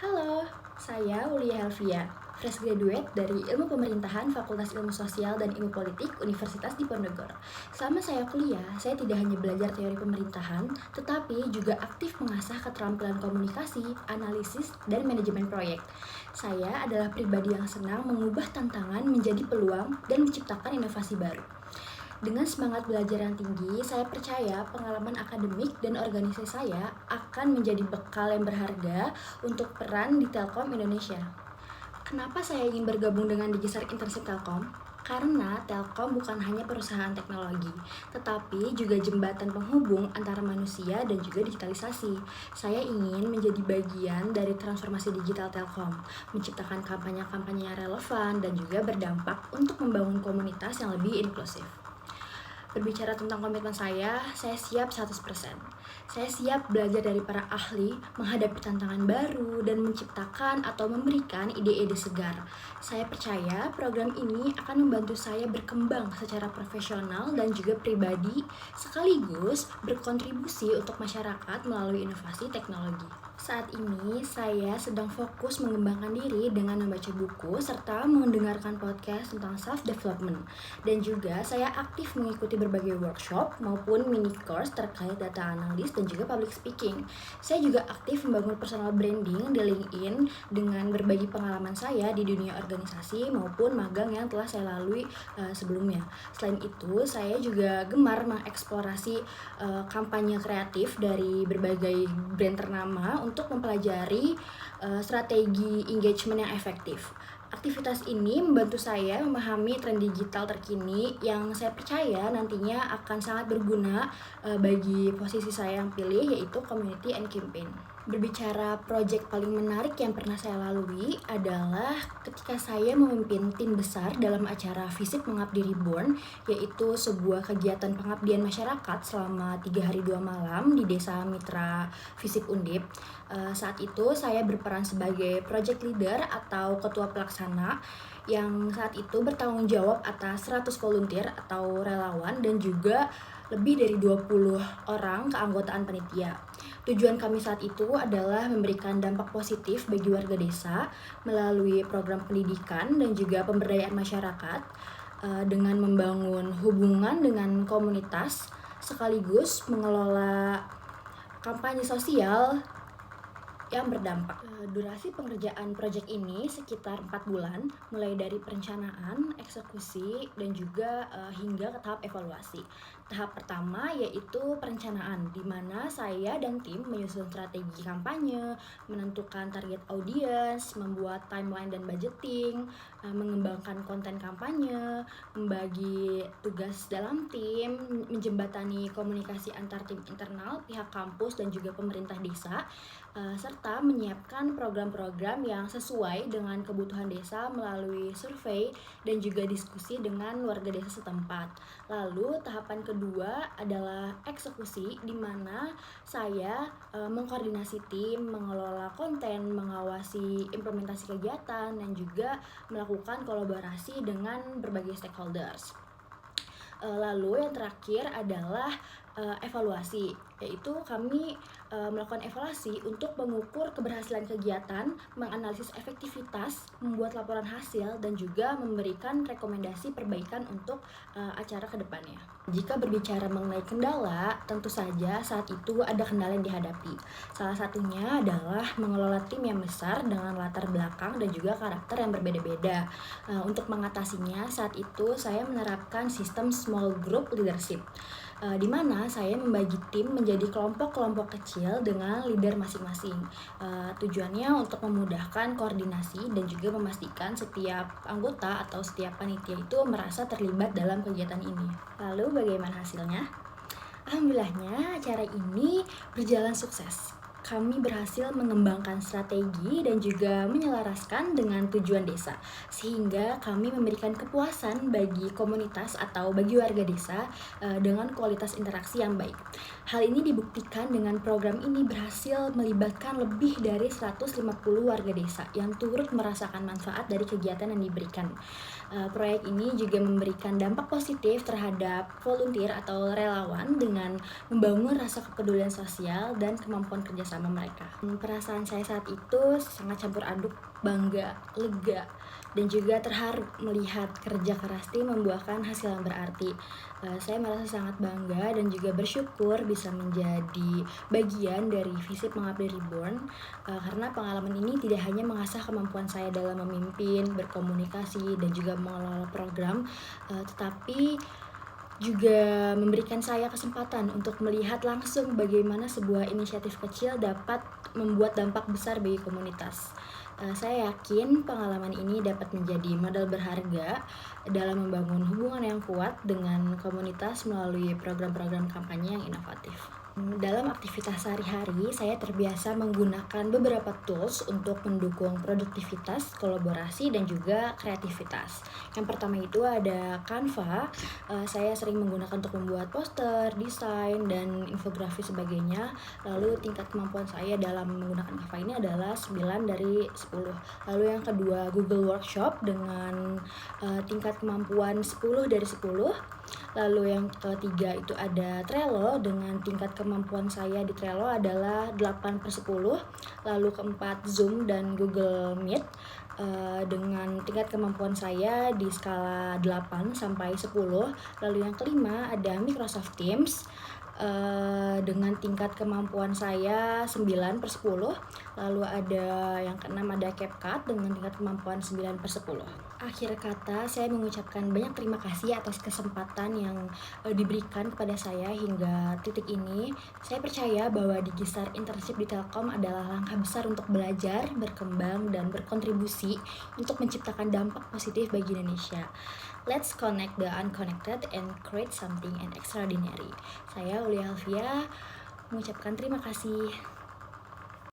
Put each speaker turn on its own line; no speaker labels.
Halo, saya Ulia Helvia, fresh graduate dari Ilmu Pemerintahan Fakultas Ilmu Sosial dan Ilmu Politik Universitas Diponegoro. Selama saya kuliah, saya tidak hanya belajar teori pemerintahan, tetapi juga aktif mengasah keterampilan komunikasi, analisis, dan manajemen proyek. Saya adalah pribadi yang senang mengubah tantangan menjadi peluang dan menciptakan inovasi baru. Dengan semangat belajar yang tinggi, saya percaya pengalaman akademik dan organisasi saya akan menjadi bekal yang berharga untuk peran di Telkom Indonesia. Kenapa saya ingin bergabung dengan Digistar Internship Telkom? Karena Telkom bukan hanya perusahaan teknologi, tetapi juga jembatan penghubung antara manusia dan juga digitalisasi. Saya ingin menjadi bagian dari transformasi digital Telkom, menciptakan kampanye-kampanye yang relevan dan juga berdampak untuk membangun komunitas yang lebih inklusif. Berbicara tentang komitmen saya siap 100%. Saya siap belajar dari para ahli, menghadapi tantangan baru, dan menciptakan atau memberikan ide-ide segar. Saya percaya program ini akan membantu saya berkembang secara profesional dan juga pribadi, sekaligus berkontribusi untuk masyarakat melalui inovasi teknologi. Saat ini, saya sedang fokus mengembangkan diri dengan membaca buku serta mendengarkan podcast tentang self-development. Dan juga saya aktif mengikuti berbagai workshop maupun mini course terkait data analis dan juga public speaking. Saya juga aktif membangun personal branding di LinkedIn dengan berbagi pengalaman saya di dunia organisasi maupun magang yang telah saya lalui sebelumnya. Selain itu, saya juga gemar mengeksplorasi kampanye kreatif dari berbagai brand ternama untuk mempelajari strategi engagement yang efektif. Aktivitas ini membantu saya memahami tren digital terkini yang saya percaya nantinya akan sangat berguna bagi posisi saya yang pilih, yaitu Community and Campaign. Berbicara proyek paling menarik yang pernah saya lalui adalah ketika saya memimpin tim besar dalam acara Visip Mengabdi Reborn, yaitu sebuah kegiatan pengabdian masyarakat selama 3 hari 2 malam di Desa Mitra Visip Undip. Saat itu saya berperan sebagai project leader atau ketua pelaksana yang saat itu bertanggung jawab atas 100 volunteer atau relawan dan juga lebih dari 20 orang keanggotaan panitia. Tujuan kami saat itu adalah memberikan dampak positif bagi warga desa melalui program pendidikan dan juga pemberdayaan masyarakat dengan membangun hubungan dengan komunitas sekaligus mengelola kampanye sosial yang berdampak. Durasi pengerjaan proyek ini sekitar 4 bulan, mulai dari perencanaan, eksekusi, dan juga hingga ke tahap evaluasi. Tahap pertama yaitu perencanaan, di mana saya dan tim menyusun strategi kampanye, menentukan target audiens, membuat timeline dan budgeting, mengembangkan konten kampanye, membagi tugas dalam tim, menjembatani komunikasi antar tim internal, pihak kampus, dan juga pemerintah desa, serta menyiapkan program-program yang sesuai dengan kebutuhan desa melalui survei dan juga diskusi dengan warga desa setempat. Lalu tahapan kedua adalah eksekusi, di mana saya mengkoordinasi tim, mengelola konten, mengawasi implementasi kegiatan, dan juga melakukan kolaborasi dengan berbagai stakeholders. Lalu yang terakhir adalah evaluasi, yaitu kami melakukan evaluasi untuk mengukur keberhasilan kegiatan, menganalisis efektivitas, membuat laporan hasil, dan juga memberikan rekomendasi perbaikan untuk acara kedepannya. Jika berbicara mengenai kendala, tentu saja saat itu ada kendala yang dihadapi. Salah satunya adalah mengelola tim yang besar dengan latar belakang dan juga karakter yang berbeda-beda. Untuk mengatasinya, saat itu saya menerapkan sistem small group leadership, di mana saya membagi tim menjadi kelompok-kelompok kecil dengan leader masing-masing. Tujuannya untuk memudahkan koordinasi dan juga memastikan setiap anggota atau setiap panitia itu merasa terlibat dalam kegiatan ini. Lalu bagaimana hasilnya? Alhamdulillahnya acara ini berjalan sukses. Kami berhasil mengembangkan strategi dan juga menyelaraskan dengan tujuan desa, sehingga kami memberikan kepuasan bagi komunitas atau bagi warga desa dengan kualitas interaksi yang baik. Hal ini dibuktikan dengan program ini berhasil melibatkan lebih dari 150 warga desa yang turut merasakan manfaat dari kegiatan yang diberikan. Proyek ini juga memberikan dampak positif terhadap volunteer atau relawan dengan membangun rasa kepedulian sosial dan kemampuan kerjasama mereka. Perasaan saya saat itu sangat campur aduk, bangga, lega, dan juga terharu melihat kerja keras tim membuahkan hasil yang berarti. Saya merasa sangat bangga dan juga bersyukur bisa menjadi bagian dari Visip Mengabdi Reborn, karena pengalaman ini tidak hanya mengasah kemampuan saya dalam memimpin, berkomunikasi, dan juga mengelola program, tetapi juga memberikan saya kesempatan untuk melihat langsung bagaimana sebuah inisiatif kecil dapat membuat dampak besar bagi komunitas. Saya yakin pengalaman ini dapat menjadi modal berharga dalam membangun hubungan yang kuat dengan komunitas melalui program-program kampanye yang inovatif. Dalam aktivitas sehari-hari, saya terbiasa menggunakan beberapa tools untuk mendukung produktivitas, kolaborasi, dan juga kreativitas. Yang pertama itu ada Canva. Saya sering menggunakan untuk membuat poster, desain, dan infografis sebagainya. Lalu tingkat kemampuan saya dalam menggunakan Canva ini adalah 9 dari 10. Lalu yang kedua Google Workshop dengan tingkat kemampuan 10 dari 10. Lalu yang ketiga itu ada Trello dengan tingkat kemampuan saya di Trello adalah 8/10. Lalu keempat Zoom dan Google Meet dengan tingkat kemampuan saya di skala 8 sampai 10. Lalu yang kelima ada Microsoft Teams dengan tingkat kemampuan saya 9/10. Lalu ada yang keenam ada CapCut dengan tingkat kemampuan 9/10. Akhir kata, saya mengucapkan banyak terima kasih atas kesempatan yang diberikan kepada saya hingga titik ini. Saya percaya bahwa Digistar Internship di Telkom adalah langkah besar untuk belajar, berkembang, dan berkontribusi untuk menciptakan dampak positif bagi Indonesia. Let's connect the unconnected and create something extraordinary. Saya Ulia Alfia mengucapkan terima kasih.